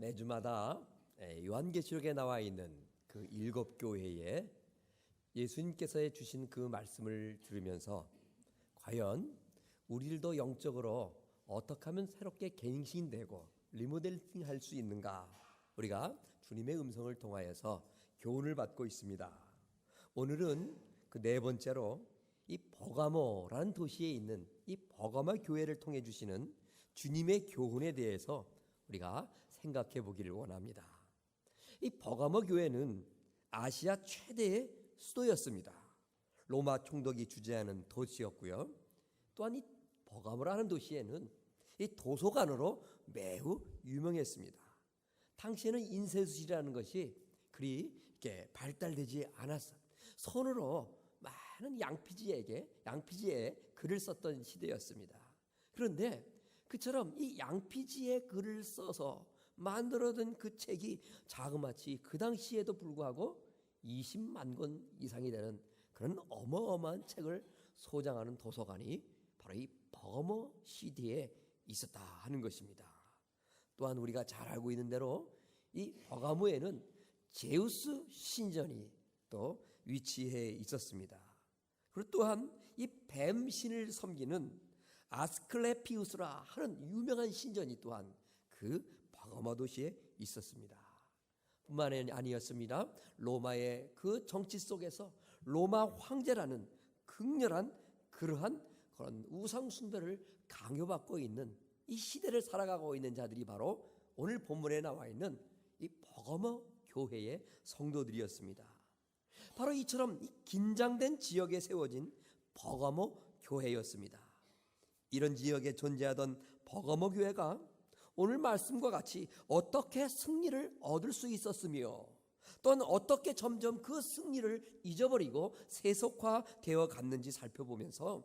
매주마다 요한계시록에 나와 있는 그 7교회에 예수님께서 주신 그 말씀을 들으면서 과연 우리들도 영적으로 어떻게 하면 새롭게 갱신되고 리모델링 할 수 있는가, 우리가 주님의 음성을 통하여서 교훈을 받고 있습니다. 오늘은 그 네 번째로 이 버가모라는 도시에 있는 이 버가모 교회를 통해 주시는 주님의 교훈에 대해서 우리가 생각해 보기를 원합니다. 이 버가모 교회는 아시아 최대의 수도였습니다. 로마 총독이 주재하는 도시였고요. 또한 이 버가모라는 도시에는 이 도서관으로 매우 유명했습니다. 당시에는 인쇄술이라는 것이 그리 이렇게 발달되지 않았어요. 손으로 많은 양피지에 글을 썼던 시대였습니다. 그런데 그처럼 이 양피지에 글을 써서 만들어둔 그 책이 자그마치 그 당시에도 불구하고 20만 권 이상이 되는 그런 어마어마한 책을 소장하는 도서관이 바로 이 버가모 시티에 있었다 하는 것입니다. 또한 우리가 잘 알고 있는 대로 이 버가모에는 제우스 신전이 또 위치해 있었습니다. 그리고 또한 이 뱀신을 섬기는 아스클레피우스라 하는 유명한 신전이 또한 그 버가모 도시에 있었습니다. 뿐만 아니었습니다. 로마의 그 정치 속에서 로마 황제라는 극렬한 그러한 그런 우상 숭배를 강요받고 있는 이 시대를 살아가고 있는 자들이 바로 오늘 본문에 나와 있는 이 버가모 교회의 성도들이었습니다. 바로 이처럼 이 긴장된 지역에 세워진 버가모 교회였습니다. 이런 지역에 존재하던 버가모 교회가 오늘 말씀과 같이 어떻게 승리를 얻을 수 있었으며 또한 어떻게 점점 그 승리를 잊어버리고 세속화되어 갔는지 살펴보면서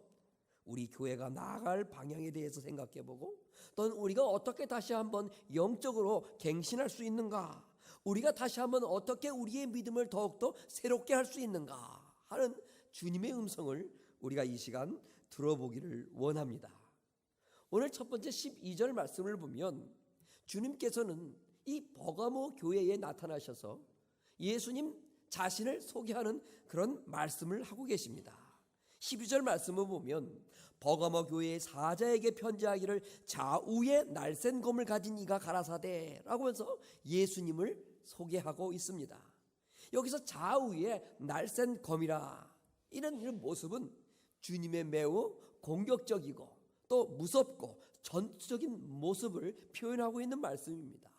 우리 교회가 나아갈 방향에 대해서 생각해보고 또한 우리가 어떻게 다시 한번 영적으로 갱신할 수 있는가, 우리가 다시 한번 어떻게 우리의 믿음을 더욱더 새롭게 할 수 있는가 하는 주님의 음성을 우리가 이 시간 들어보기를 원합니다. 오늘 첫 번째 12절 말씀을 보면 주님께서는 이 버가모 교회에 나타나셔서 예수님 자신을 소개하는 그런 말씀을 하고 계십니다. 12절 말씀을 보면 버가모 교회의 사자에게 편지하기를 좌우에 날쌘 검을 가진 이가 가라사대 라고 하면서 예수님을 소개하고 있습니다. 여기서 좌우에 날쌘 검이라 이런 모습은 주님의 매우 공격적이고 또 무섭고 전투적인 모습을 표현하고 있는 말씀입니다.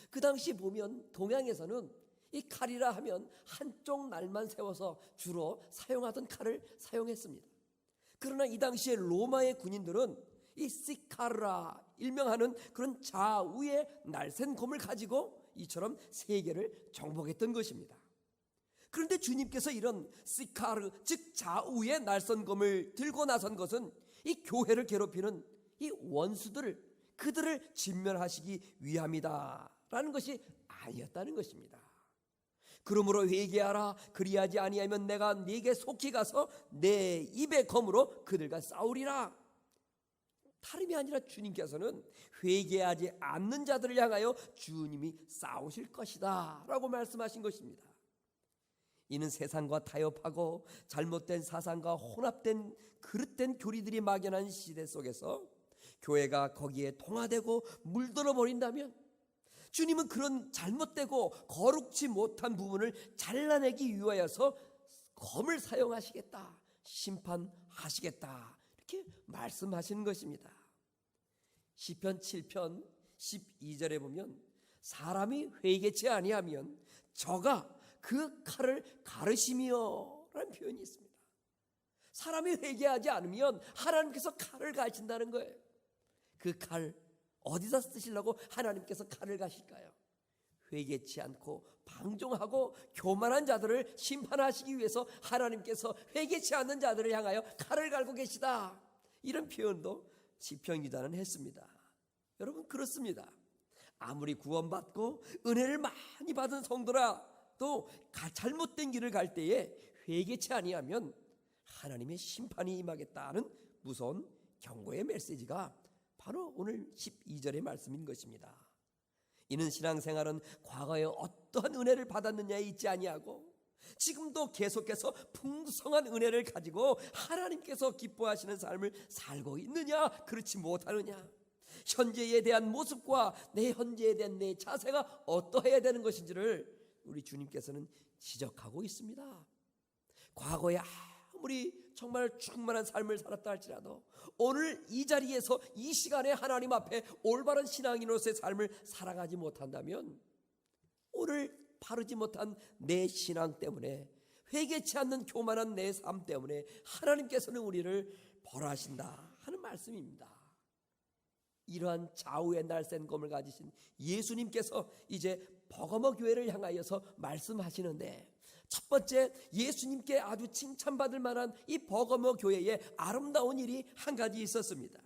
그 당시 보면 동양에서는 이 칼이라 하면 한쪽 날만 세워서 주로 사용하던 칼을 사용했습니다. 그러나 이 당시에 로마의 군인들은 이 시카르라 일명하는 그런 좌우의 날쌘 검을 가지고 이처럼 세계를 정복했던 것입니다. 그런데 주님께서 이런 시카르 즉 좌우의 날쌘 검을 들고 나선 것은 이 교회를 괴롭히는 이 원수들을 그들을 진멸하시기 위함이다 라는 것이 아니었다는 것입니다. 그러므로 회개하라. 그리하지 아니하면 내가 네게 속히 가서 내 입의 검으로 그들과 싸우리라. 다름이 아니라 주님께서는 회개하지 않는 자들을 향하여 주님이 싸우실 것이다 라고 말씀하신 것입니다. 이는 세상과 타협하고 잘못된 사상과 혼합된 그릇된 교리들이 막연한 시대 속에서 교회가 거기에 동화되고 물들어 버린다면 주님은 그런 잘못되고 거룩지 못한 부분을 잘라내기 위하여서 검을 사용하시겠다, 심판하시겠다 이렇게 말씀하시는 것입니다. 시편 7편 12절에 보면 사람이 회개치 아니하면 저가 그 칼을 가르시며 라는 표현이 있습니다. 사람이 회개하지 않으면 하나님께서 칼을 가신다는 거예요. 그 칼 어디다 쓰시려고 하나님께서 칼을 가실까요? 회개치 않고 방종하고 교만한 자들을 심판하시기 위해서 하나님께서 회개치 않는 자들을 향하여 칼을 갈고 계시다 이런 표현도 시편 기자는 했습니다. 여러분 그렇습니다. 아무리 구원받고 은혜를 많이 받은 성도라 또 잘못된 길을 갈 때에 회개치 아니하면 하나님의 심판이 임하겠다는 무서운 경고의 메시지가 바로 오늘 12절의 말씀인 것입니다. 이는 신앙생활은 과거에 어떠한 은혜를 받았느냐에 있지 아니하고 지금도 계속해서 풍성한 은혜를 가지고 하나님께서 기뻐하시는 삶을 살고 있느냐 그렇지 못하느냐, 현재에 대한 모습과 내 현재에 대한 내 자세가 어떠해야 되는 것인지를 우리 주님께서는 지적하고 있습니다. 과거에 아무리 정말 충만한 삶을 살았다 할지라도 오늘 이 자리에서 이 시간에 하나님 앞에 올바른 신앙인으로서의 삶을 살아가지 못한다면 오늘 바르지 못한 내 신앙 때문에, 회개치 않는 교만한 내 삶 때문에 하나님께서는 우리를 벌하신다 하는 말씀입니다. 이러한 좌우의 날쌘 검을 가지신 예수님께서 이제 버가모 교회를 향하여서 말씀하시는데, 첫 번째 예수님께 아주 칭찬받을 만한 이 버가모 교회에 아름다운 일이 한 가지 있었습니다.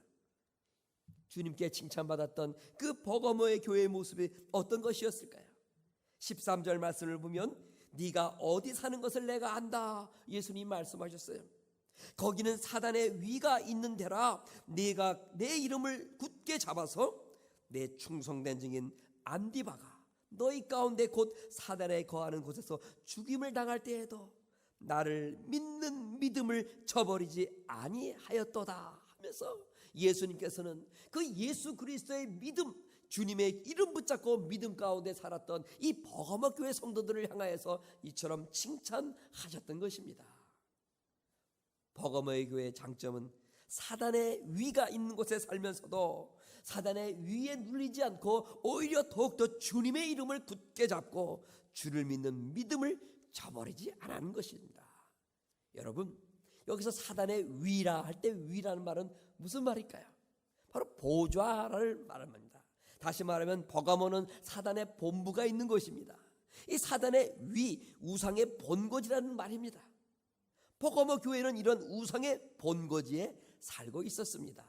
주님께 칭찬받았던 그 버가모의 교회의 모습이 어떤 것이었을까요? 13절 말씀을 보면 네가 어디 사는 것을 내가 안다, 예수님 말씀하셨어요. 거기는 사단의 위가 있는 데라 네가 내 이름을 굳게 잡아서 내 충성된 증인 안디바가 너희 가운데 곧 사단에 거하는 곳에서 죽임을 당할 때에도 나를 믿는 믿음을 저버리지 아니하였도다 하면서 예수님께서는 그 예수 그리스도의 믿음, 주님의 이름 붙잡고 믿음 가운데 살았던 이 버가모 교회 성도들을 향하여서 이처럼 칭찬하셨던 것입니다. 버가모의 교회의 장점은 사단의 위가 있는 곳에 살면서도 사단의 위에 눌리지 않고 오히려 더욱더 주님의 이름을 굳게 잡고 주를 믿는 믿음을 저버리지 않은 것입니다. 여러분, 여기서 사단의 위라 할 때 위라는 말은 무슨 말일까요? 바로 보좌를 말합니다. 다시 말하면 버가모는 사단의 본부가 있는 곳입니다. 이 사단의 위, 우상의 본거지라는 말입니다. 버가모 교회는 이런 우상의 본거지에 살고 있었습니다.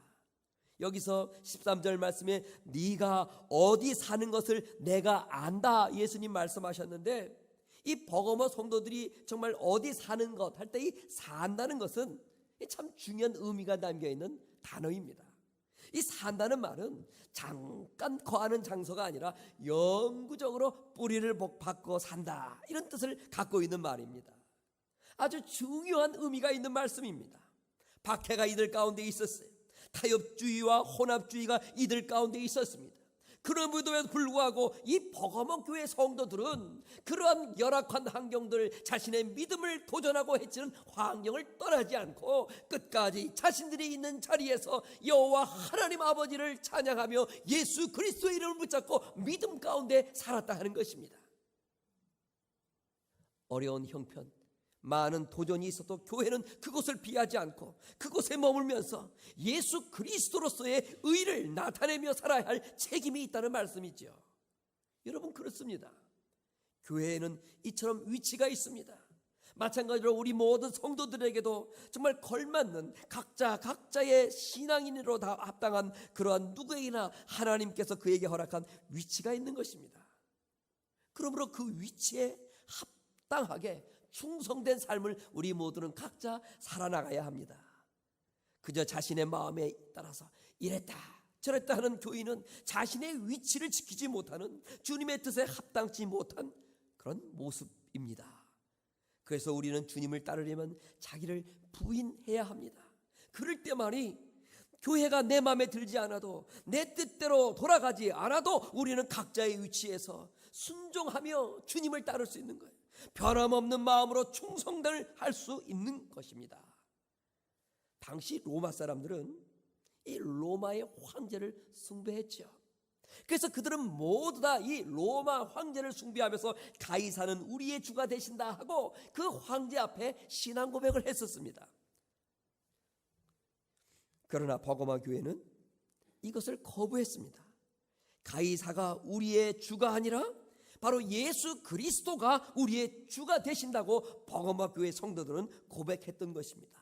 여기서 13절 말씀에 네가 어디 사는 것을 내가 안다, 예수님 말씀하셨는데, 이 버가모 성도들이 정말 어디 사는 것 할 때 이 산다는 것은 참 중요한 의미가 담겨있는 단어입니다. 이 산다는 말은 잠깐 거하는 장소가 아니라 영구적으로 뿌리를 박고 산다, 이런 뜻을 갖고 있는 말입니다. 아주 중요한 의미가 있는 말씀입니다. 박해가 이들 가운데 있었어요. 타협주의와 혼합주의가 이들 가운데 있었습니다. 그럼에도 불구하고 이 버가모 교회 성도들은 그러한 열악한 환경들, 자신의 믿음을 도전하고 해치는 환경을 떠나지 않고 끝까지 자신들이 있는 자리에서 여호와 하나님 아버지를 찬양하며 예수 그리스도의 이름을 붙잡고 믿음 가운데 살았다 하는 것입니다. 어려운 형편, 많은 도전이 있어도 교회는 그곳을 피하지 않고 그곳에 머물면서 예수 그리스도로서의 의를 나타내며 살아야 할 책임이 있다는 말씀이죠. 여러분, 그렇습니다. 교회에는 이처럼 위치가 있습니다. 마찬가지로 우리 모든 성도들에게도 정말 걸맞는 각자의 신앙인으로 다 합당한 그러한 누구에게나 하나님께서 그에게 허락한 위치가 있는 것입니다. 그러므로 그 위치에 합당하게 충성된 삶을 우리 모두는 각자 살아나가야 합니다. 그저 자신의 마음에 따라서 이랬다 저랬다 하는 교인은 자신의 위치를 지키지 못하는, 주님의 뜻에 합당치 못한 그런 모습입니다. 그래서 우리는 주님을 따르려면 자기를 부인해야 합니다. 그럴 때만이 교회가 내 마음에 들지 않아도, 내 뜻대로 돌아가지 않아도 우리는 각자의 위치에서 순종하며 주님을 따를 수 있는 거예요. 변함없는 마음으로 충성을 할 수 있는 것입니다. 당시 로마 사람들은 이 로마의 황제를 숭배했죠. 그래서 그들은 모두 다 이 로마 황제를 숭배하면서 가이사는 우리의 주가 되신다 하고 그 황제 앞에 신앙 고백을 했었습니다. 그러나 버가모 교회는 이것을 거부했습니다. 가이사가 우리의 주가 아니라 바로 예수 그리스도가 우리의 주가 되신다고 버가모 교회 성도들은 고백했던 것입니다.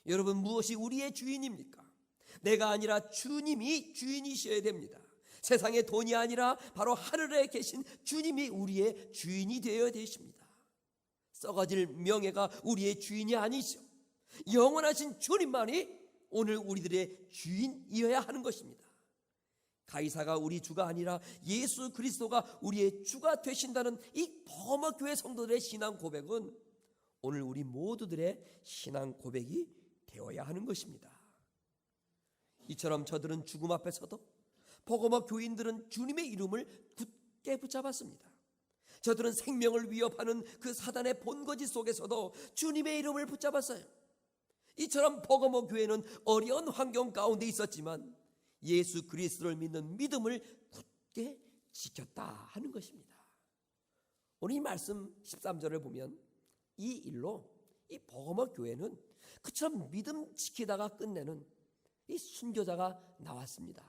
여러분, 무엇이 우리의 주인입니까? 내가 아니라 주님이 주인이셔야 됩니다. 세상의 돈이 아니라 바로 하늘에 계신 주님이 우리의 주인이 되어야 되십니다. 썩어질 명예가 우리의 주인이 아니죠. 영원하신 주님만이 오늘 우리들의 주인이어야 하는 것입니다. 가이사가 우리 주가 아니라 예수 그리스도가 우리의 주가 되신다는 이 버거머 교회 성도들의 신앙 고백은 오늘 우리 모두들의 신앙 고백이 되어야 하는 것입니다. 이처럼 저들은 죽음 앞에서도, 버거머 교인들은 주님의 이름을 굳게 붙잡았습니다. 저들은 생명을 위협하는 그 사단의 본거지 속에서도 주님의 이름을 붙잡았어요. 이처럼 버거머 교회는 어려운 환경 가운데 있었지만 예수 그리스도를 믿는 믿음을 굳게 지켰다 하는 것입니다. 오늘 이 말씀 13절을 보면 이 일로 이 버거머 교회는 그처럼 믿음 지키다가 끝내는 이 순교자가 나왔습니다.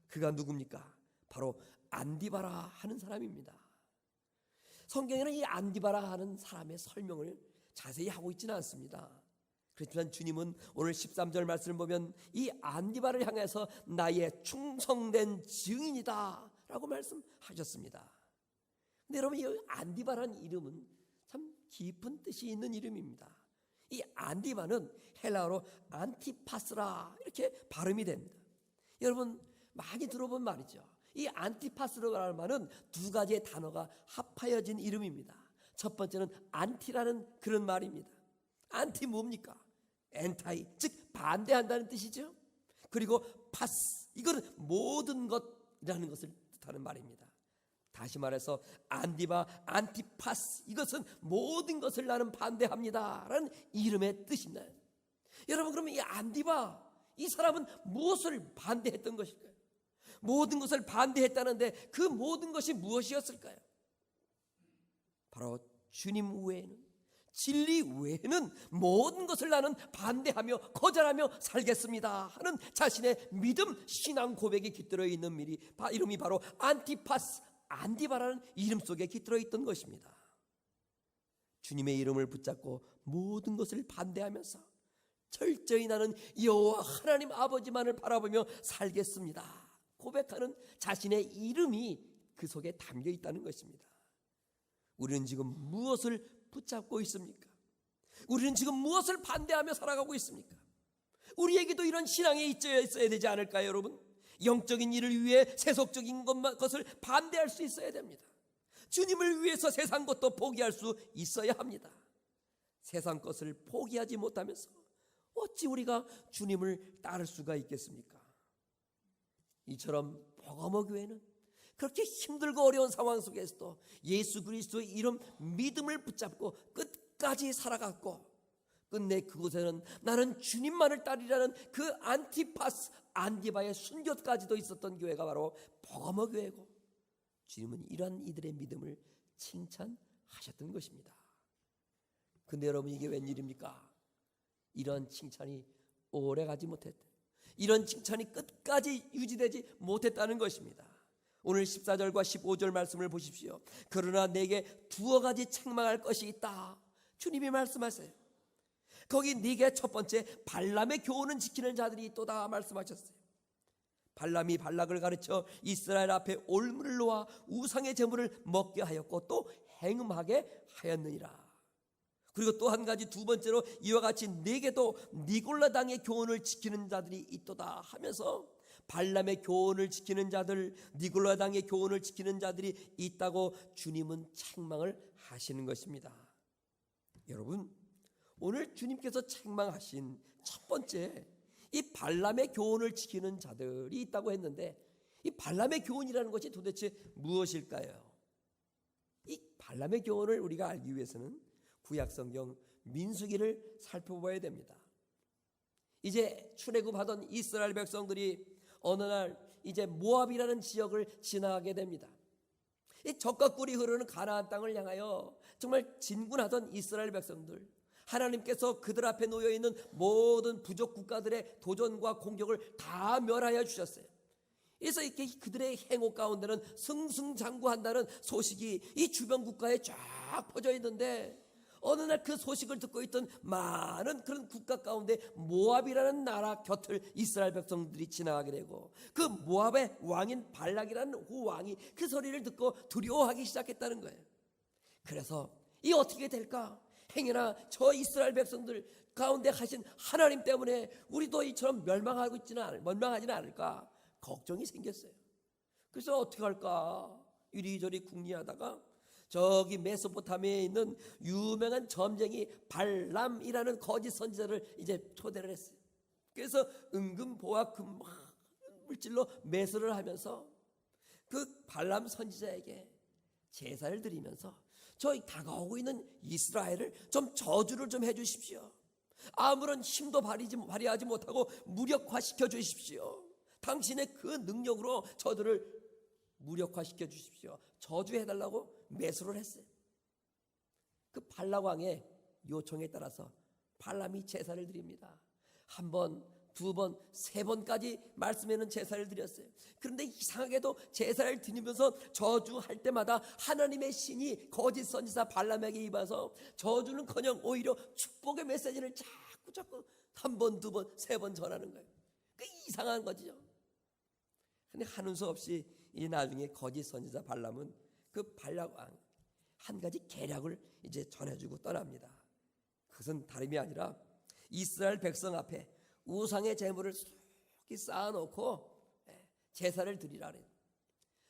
그가 누굽니까? 바로 안디바라 하는 사람입니다. 성경에는 이 안디바라 하는 사람의 설명을 자세히 하고 있지는 않습니다. 그렇지만 주님은 오늘 13절 말씀을 보면 이 안디바를 향해서 나의 충성된 증인이다 라고 말씀하셨습니다. 근데 여러분, 이 안디바라는 이름은 참 깊은 뜻이 있는 이름입니다. 이 안디바는 헬라어로 안티파스라 이렇게 발음이 됩니다. 여러분 많이 들어본 말이죠. 이 안티파스라는 말은 두 가지의 단어가 합하여진 이름입니다. 첫 번째는 안티라는 그런 말입니다. 안티 뭡니까? 엔타이, 즉 반대한다는 뜻이죠. 그리고 파스, 이거는 모든 것이라는 것을 뜻하는 말입니다. 다시 말해서 안디바, 안티파스, 이것은 모든 것을 나는 반대합니다 라는 이름의 뜻입니다. 여러분, 그러면 이 안디바, 이 사람은 무엇을 반대했던 것일까요? 모든 것을 반대했다는데 그 모든 것이 무엇이었을까요? 바로 주님 외에는, 진리 외에는 모든 것을 나는 반대하며 거절하며 살겠습니다 하는 자신의 믿음, 신앙 고백이 깃들어 있는 이름이 바로 안티파스, 안디바라는 이름 속에 깃들어 있던 것입니다. 주님의 이름을 붙잡고 모든 것을 반대하면서 철저히 나는 여호와 하나님 아버지만을 바라보며 살겠습니다 고백하는 자신의 이름이 그 속에 담겨 있다는 것입니다. 우리는 지금 무엇을 붙잡고 있습니까? 우리는 지금 무엇을 반대하며 살아가고 있습니까? 우리에게도 이런 신앙이 있어야 되지 않을까요, 여러분? 영적인 일을 위해 세속적인 것을 반대할 수 있어야 됩니다. 주님을 위해서 세상 것도 포기할 수 있어야 합니다. 세상 것을 포기하지 못하면서 어찌 우리가 주님을 따를 수가 있겠습니까? 이처럼 버거머 교회는 그렇게 힘들고 어려운 상황 속에서도 예수 그리스도의 이름 믿음을 붙잡고 끝까지 살아갔고, 끝내 그곳에는 나는 주님만을 따르라는 그 안티파스, 안디바의 순교까지도 있었던 교회가 바로 버거머 교회고, 주님은 이러한 이들의 믿음을 칭찬하셨던 것입니다. 근데 여러분, 이게 웬일입니까? 이런 칭찬이 오래가지 못했다, 이런 칭찬이 끝까지 유지되지 못했다는 것입니다. 오늘 14절과 15절 말씀을 보십시오. 그러나 내게 두어 가지 책망할 것이 있다, 주님이 말씀하세요. 거기 네게 첫 번째 발람의 교훈은 지키는 자들이 있도다 말씀하셨어요. 발람이 발락을 가르쳐 이스라엘 앞에 올무를 놓아 우상의 제물을 먹게 하였고 또 행음하게 하였느니라. 그리고 또 한 가지, 두 번째로 이와 같이 네게도 니골라당의 교훈을 지키는 자들이 있도다 하면서 발람의 교훈을 지키는 자들, 니골라당의 교훈을 지키는 자들이 있다고 주님은 책망을 하시는 것입니다. 여러분, 오늘 주님께서 책망하신 첫 번째, 이 발람의 교훈을 지키는 자들이 있다고 했는데, 이 발람의 교훈이라는 것이 도대체 무엇일까요? 이 발람의 교훈을 우리가 알기 위해서는 구약성경 민수기를 살펴봐야 됩니다. 이제 출애굽하던 이스라엘 백성들이 어느 날 이제 모압이라는 지역을 지나가게 됩니다. 이 젖과 꿀이 흐르는 가나안 땅을 향하여 정말 진군하던 이스라엘 백성들, 하나님께서 그들 앞에 놓여있는 모든 부족 국가들의 도전과 공격을 다 멸하여 주셨어요. 그래서 이렇게 그들의 행호 가운데는 승승장구한다는 소식이 이 주변 국가에 쫙 퍼져 있는데, 어느 날 그 소식을 듣고 있던 많은 그런 국가 가운데 모압이라는 나라 곁을 이스라엘 백성들이 지나가게 되고, 그 모압의 왕인 발락이라는 그 왕이 그 소리를 듣고 두려워하기 시작했다는 거예요. 그래서 이 어떻게 될까? 행여나 저 이스라엘 백성들 가운데 하신 하나님 때문에 우리도 이처럼 멸망하지는 않을까 걱정이 생겼어요. 그래서 어떻게 할까 이리저리 궁리하다가 저기 메소포타미아에 있는 유명한 점쟁이 발람이라는 거짓 선지자를 이제 초대를 했어요. 그래서 은금보와 금 물질로 매수를 하면서 그 발람 선지자에게 제사를 드리면서 저희 다가오고 있는 이스라엘을 좀 저주를 좀 해주십시오. 아무런 힘도 발휘하지 못하고 무력화시켜 주십시오. 당신의 그 능력으로 저들을 무력화시켜 주십시오. 저주해달라고 매수를 했어요. 그 발락 왕의 요청에 따라서 발람이 제사를 드립니다. 한 번, 두 번, 세 번까지 말씀에는 제사를 드렸어요. 그런데 이상하게도 제사를 드리면서 저주할 때마다 하나님의 신이 거짓 선지자 발람에게 입어서 저주는커녕 오히려 축복의 메시지를 자꾸 한 번, 두 번, 세 번 전하는 거예요. 그 이상한 거죠. 근데 하는 수 없이 이 나중에 거짓 선지자 발람은 그 발락 왕 한 가지 계략을 이제 전해주고 떠납니다. 그것은 다름이 아니라 이스라엘 백성 앞에 우상의 제물을 속히 쌓아놓고 제사를 드리라 그래요.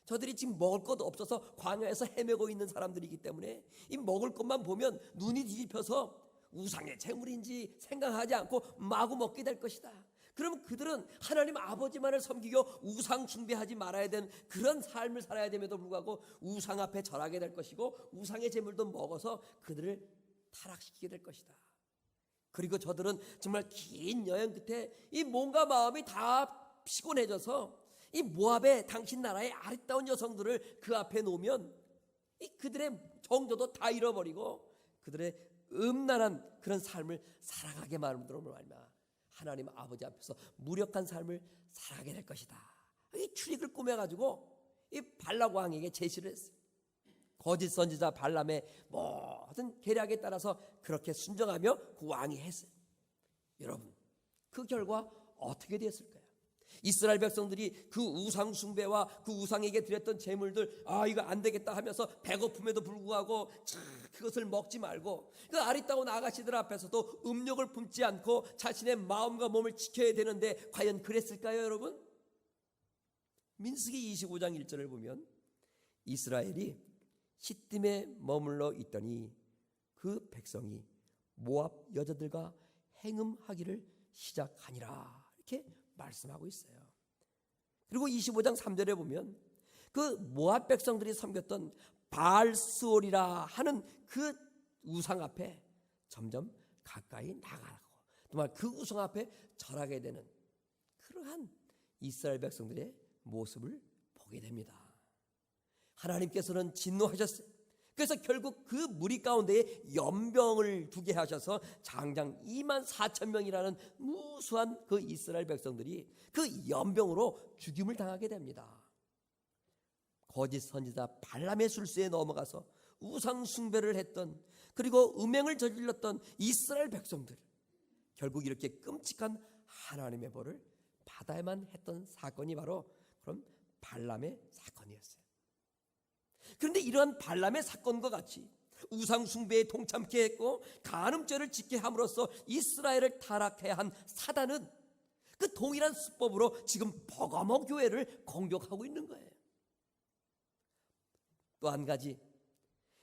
저들이 지금 먹을 것 없어서 광야에서 헤매고 있는 사람들이기 때문에 이 먹을 것만 보면 눈이 뒤집혀서 우상의 제물인지 생각하지 않고 마구 먹게 될 것이다. 그럼 그들은 하나님 아버지만을 섬기고 우상 숭배하지 말아야 되는 그런 삶을 살아야 됨에도 불구하고 우상 앞에 절하게 될 것이고 우상의 제물도 먹어서 그들을 타락시키게 될 것이다. 그리고 저들은 정말 긴 여행 끝에 이 몸과 마음이 다 피곤해져서 이 모압의 당신 나라의 아름다운 여성들을 그 앞에 놓으면 이 그들의 정조도 다 잃어버리고 그들의 음란한 그런 삶을 살아가게 만들어 말이야. 하나님 아버지 앞에서 무력한 삶을 살아가게 될 것이다. 이 출입을 꾸며가지고 이 발락 왕에게 제시를 했어요. 거짓 선지자 발람의 모든 계략에 따라서 그렇게 순종하며 그 왕이 했어요. 여러분, 그 결과 어떻게 됐을까요? 이스라엘 백성들이 그 우상 숭배와 그 우상에게 드렸던 제물들 이거 안 되겠다 하면서 배고픔에도 불구하고 그것을 먹지 말고 그 아리따운 아가씨들 앞에서도 음욕을 품지 않고 자신의 마음과 몸을 지켜야 되는데 과연 그랬을까요, 여러분? 민수기 25장 1절을 보면 이스라엘이 시딤에 머물러 있더니 그 백성이 모압 여자들과 행음하기를 시작하니라 이렇게 말씀하고 있어요. 그리고 25장 3절에 보면 그 모압 백성들이 섬겼던 바알스올이라 하는 그 우상 앞에 점점 가까이 나가고 정말 그 우상 앞에 절하게 되는 그러한 이스라엘 백성들의 모습을 보게 됩니다. 하나님께서는 진노하셨어요. 그래서 결국 그 무리 가운데에 연병을 두게 하셔서 장장 24,000명이라는 무수한 그 이스라엘 백성들이 그 연병으로 죽임을 당하게 됩니다. 거짓 선지자 발람의 술수에 넘어가서 우상 숭배를 했던 그리고 음행을 저질렀던 이스라엘 백성들 결국 이렇게 끔찍한 하나님의 벌을 받아야만 했던 사건이 바로 그럼 발람의 사건이었어요. 그런데 이러한 발람의 사건과 같이 우상 숭배에 동참케 했고 간음죄를 짓게 함으로써 이스라엘을 타락해 한 사단은 그 동일한 수법으로 지금 버가모 교회를 공격하고 있는 거예요. 또 한 가지,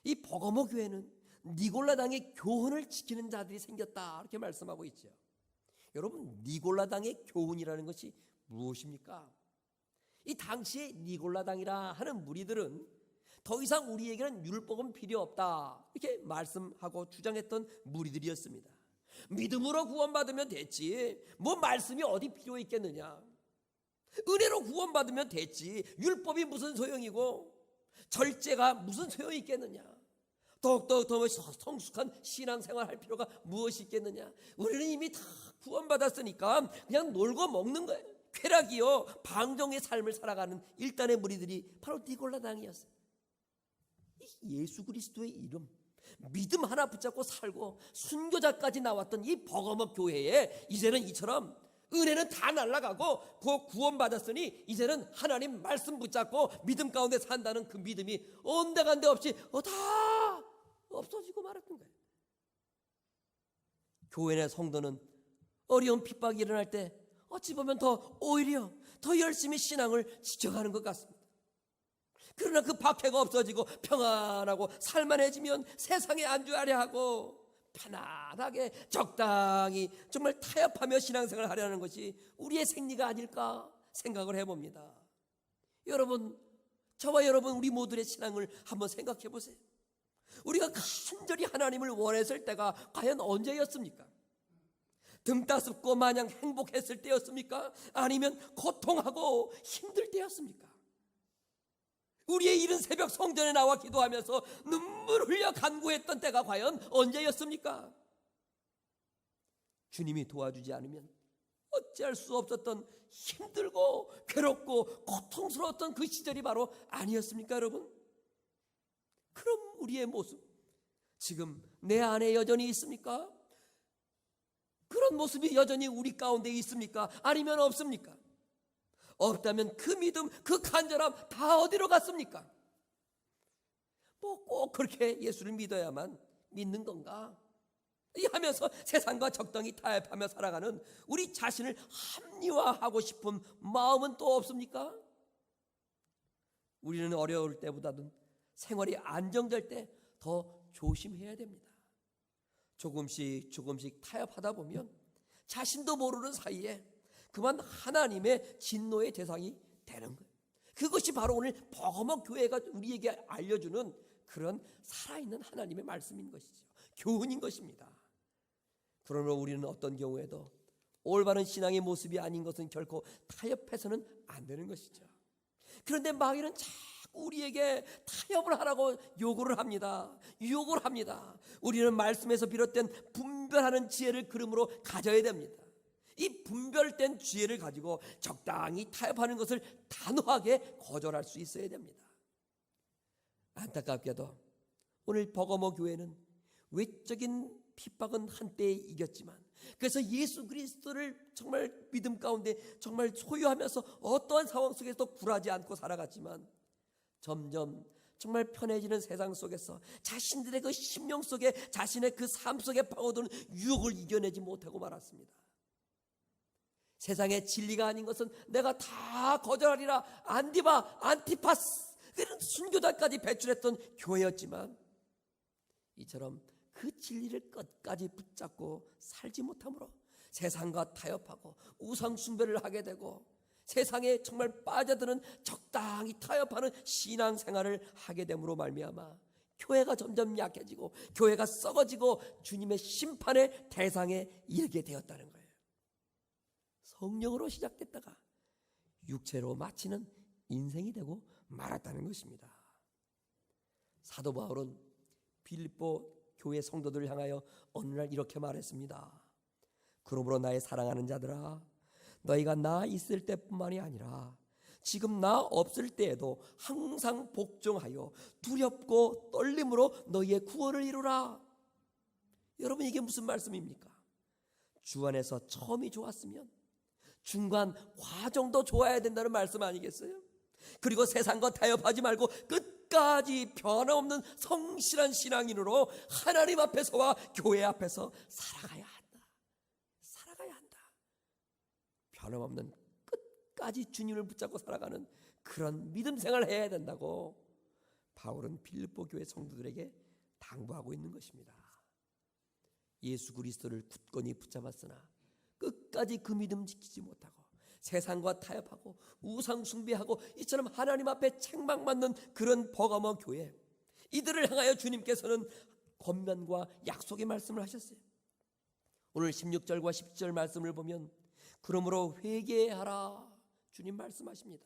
이 버가모 교회는 니골라당의 교훈을 지키는 자들이 생겼다 이렇게 말씀하고 있죠. 여러분, 니골라당의 교훈이라는 것이 무엇입니까? 이 당시에 니골라당이라 하는 무리들은 더 이상 우리에게는 율법은 필요 없다 이렇게 말씀하고 주장했던 무리들이었습니다. 믿음으로 구원받으면 됐지 뭐 말씀이 어디 필요 있겠느냐, 은혜로 구원받으면 됐지 율법이 무슨 소용이고 절제가 무슨 소용이 있겠느냐, 더욱더 더 성숙한 신앙생활 할 필요가 무엇이 있겠느냐, 우리는 이미 다 구원받았으니까 그냥 놀고 먹는 거예요. 쾌락이요 방종의 삶을 살아가는 일단의 무리들이 바로 니골라당이었어요. 예수 그리스도의 이름 믿음 하나 붙잡고 살고 순교자까지 나왔던 이 버거모 교회에 이제는 이처럼 은혜는 다 날아가고 구원받았으니 이제는 하나님 말씀 붙잡고 믿음 가운데 산다는 그 믿음이 온데간데 없이 다 없어지고 말았던 거예요. 교회 내 성도는 어려운 핍박이 일어날 때 어찌 보면 오히려 더 열심히 신앙을 지켜가는 것 같습니다. 그러나 그 박해가 없어지고 평안하고 살만해지면 세상에 안주하려 하고 편안하게 적당히 정말 타협하며 신앙생활을 하려는 것이 우리의 생리가 아닐까 생각을 해봅니다. 여러분, 저와 여러분 우리 모두의 신앙을 한번 생각해 보세요. 우리가 간절히 하나님을 원했을 때가 과연 언제였습니까? 등 따숩고 마냥 행복했을 때였습니까? 아니면 고통하고 힘들 때였습니까? 우리의 이른 새벽 성전에 나와 기도하면서 눈물 흘려 간구했던 때가 과연 언제였습니까? 주님이 도와주지 않으면 어찌할 수 없었던 힘들고 괴롭고 고통스러웠던 그 시절이 바로 아니었습니까, 여러분? 그럼 우리의 모습 지금 내 안에 여전히 있습니까? 그런 모습이 여전히 우리 가운데 있습니까? 아니면 없습니까? 없다면 그 믿음, 그 간절함 다 어디로 갔습니까? 뭐 꼭 그렇게 예수를 믿어야만 믿는 건가? 하면서 세상과 적당히 타협하며 살아가는 우리 자신을 합리화하고 싶은 마음은 또 없습니까? 우리는 어려울 때보다는 생활이 안정될 때 더 조심해야 됩니다. 조금씩 타협하다 보면 자신도 모르는 사이에 그만 하나님의 진노의 대상이 되는 거예요. 그것이 바로 오늘 버거머 교회가 우리에게 알려주는 그런 살아있는 하나님의 말씀인 것이죠. 교훈인 것입니다. 그러므로 우리는 어떤 경우에도 올바른 신앙의 모습이 아닌 것은 결코 타협해서는 안 되는 것이죠. 그런데 마귀는 자꾸 우리에게 타협을 하라고 요구를 합니다. 유혹을 합니다. 우리는 말씀에서 비롯된 분별하는 지혜를 그러므로 가져야 됩니다. 이 분별된 지혜를 가지고 적당히 타협하는 것을 단호하게 거절할 수 있어야 됩니다. 안타깝게도 오늘 버거머 교회는 외적인 핍박은 한때 이겼지만, 그래서 예수 그리스도를 정말 믿음 가운데 정말 소유하면서 어떠한 상황 속에서도 굴하지 않고 살아갔지만 점점 정말 편해지는 세상 속에서 자신들의 그 심령 속에, 자신의 그 삶 속에 파고드는 유혹을 이겨내지 못하고 말았습니다. 세상의 진리가 아닌 것은 내가 다 거절하리라, 안디바, 안티파스, 그런 순교자까지 배출했던 교회였지만 이처럼 그 진리를 끝까지 붙잡고 살지 못함으로 세상과 타협하고 우상 숭배를 하게 되고 세상에 정말 빠져드는 적당히 타협하는 신앙생활을 하게 됨으로 말미암아 교회가 점점 약해지고 교회가 썩어지고 주님의 심판의 대상에 이르게 되었다는 거예요. 성령으로 시작됐다가 육체로 마치는 인생이 되고 말았다는 것입니다. 사도 바울은 빌립보 교회 성도들을 향하여 어느 날 이렇게 말했습니다. 그러므로 나의 사랑하는 자들아, 너희가 나 있을 때뿐만이 아니라 지금 나 없을 때에도 항상 복종하여 두렵고 떨림으로 너희의 구원을 이루라. 여러분, 이게 무슨 말씀입니까? 주 안에서 처음이 좋았으면 중간 과정도 좋아야 된다는 말씀 아니겠어요? 그리고 세상과 타협하지 말고 끝까지 변함없는 성실한 신앙인으로 하나님 앞에서와 교회 앞에서 살아가야 한다. 살아가야 한다. 변함없는 끝까지 주님을 붙잡고 살아가는 그런 믿음 생활을 해야 된다고 바울은 빌립보 교회 성도들에게 당부하고 있는 것입니다. 예수 그리스도를 굳건히 붙잡았으나 끝까지 그 믿음 지키지 못하고 세상과 타협하고 우상 숭배하고 이처럼 하나님 앞에 책망받는 그런 버가모 교회, 이들을 향하여 주님께서는 권면과 약속의 말씀을 하셨어요. 오늘 16절과 17절 말씀을 보면 그러므로 회개하라 주님 말씀하십니다.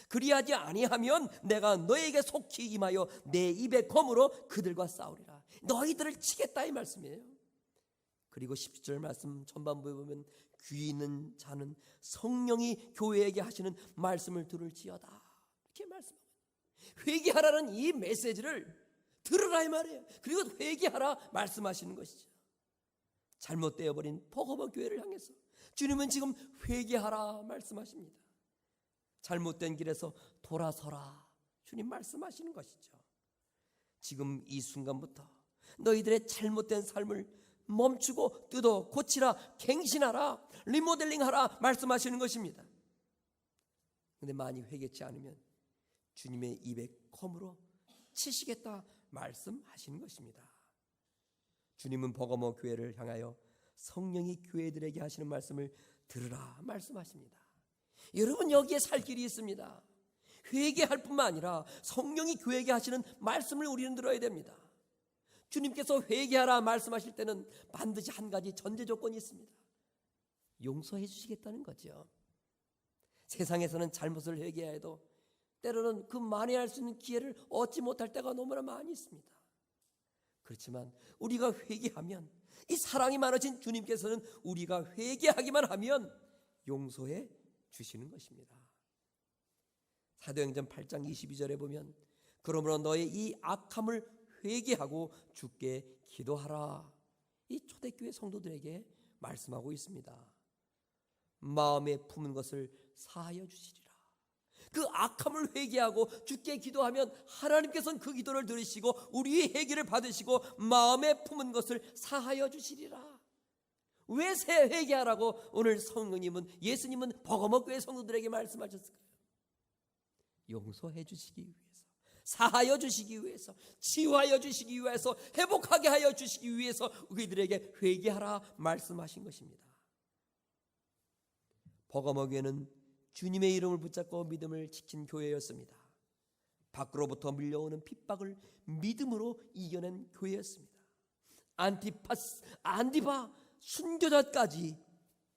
그리하지 아니하면 내가 너에게 속히 임하여 내 입의 검으로 그들과 싸우리라. 너희들을 치겠다 이 말씀이에요. 그리고 17절 말씀 전반부에 보면 귀 있는 자는 성령이 교회에게 하시는 말씀을 들을지어다 이렇게 말씀합니다. 회개하라는 이 메시지를 들으라 이 말이에요. 그리고 회개하라 말씀하시는 것이죠. 잘못되어 버린 버거모 교회를 향해서 주님은 지금 회개하라 말씀하십니다. 잘못된 길에서 돌아서라 주님 말씀하시는 것이죠. 지금 이 순간부터 너희들의 잘못된 삶을 멈추고 뜯어 고치라, 갱신하라, 리모델링하라 말씀하시는 것입니다. 그런데 많이 회개치 않으면 주님의 입에 컴으로 치시겠다 말씀하시는 것입니다. 주님은 버가모 교회를 향하여 성령이 교회들에게 하시는 말씀을 들으라 말씀하십니다. 여러분, 여기에 살 길이 있습니다. 회개할 뿐만 아니라 성령이 교회에게 하시는 말씀을 우리는 들어야 됩니다. 주님께서 회개하라 말씀하실 때는 반드시 한 가지 전제 조건이 있습니다. 용서해 주시겠다는 거죠. 세상에서는 잘못을 회개해도 때로는 그 만회할 수 있는 기회를 얻지 못할 때가 너무나 많이 있습니다. 그렇지만 우리가 회개하면, 이 사랑이 많으신 주님께서는 우리가 회개하기만 하면 용서해 주시는 것입니다. 사도행전 8장 22절에 보면 그러므로 너의 이 악함을 회개하고 주께 기도하라, 이 초대교회 성도들에게 말씀하고 있습니다. 마음에 품은 것을 사하여 주시리라. 그 악함을 회개하고 주께 기도하면 하나님께서는 그 기도를 들으시고 우리의 회개를 받으시고 마음에 품은 것을 사하여 주시리라. 왜 회개하라고 오늘 예수님은 버가모 교회 성도들에게 말씀하셨을까요? 용서해 주시기 위해서, 사하여 주시기 위해서, 치유하여 주시기 위해서, 회복하게 하여 주시기 위해서 그들에게 회개하라 말씀하신 것입니다. 버가모 교회는 주님의 이름을 붙잡고 믿음을 지킨 교회였습니다. 밖으로부터 밀려오는 핍박을 믿음으로 이겨낸 교회였습니다. 안디바 순교자까지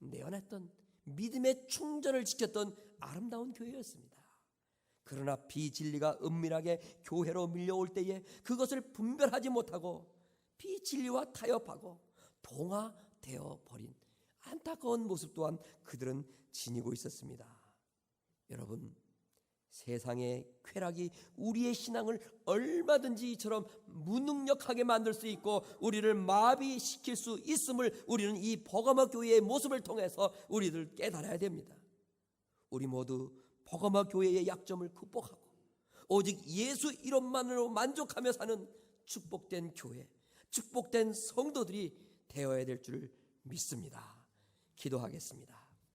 내어냈던 믿음의 충전을 지켰던 아름다운 교회였습니다. 그러나 비진리가 은밀하게 교회로 밀려올 때에 그것을 분별하지 못하고 비진리와 타협하고 동화되어 버린 안타까운 모습 또한 그들은 지니고 있었습니다. 여러분, 세상의 쾌락이 우리의 신앙을 얼마든지 이처럼 무능력하게 만들 수 있고 우리를 마비시킬 수 있음을 우리는 이 버가모 교회의 모습을 통해서 우리들 깨달아야 됩니다. 우리 모두 버가모 교회의 약점을 극복하고 오직 예수 이름만으로 만족하며 사는 축복된 교회, 축복된 성도들이 되어야 될 줄 믿습니다. 기도하겠습니다.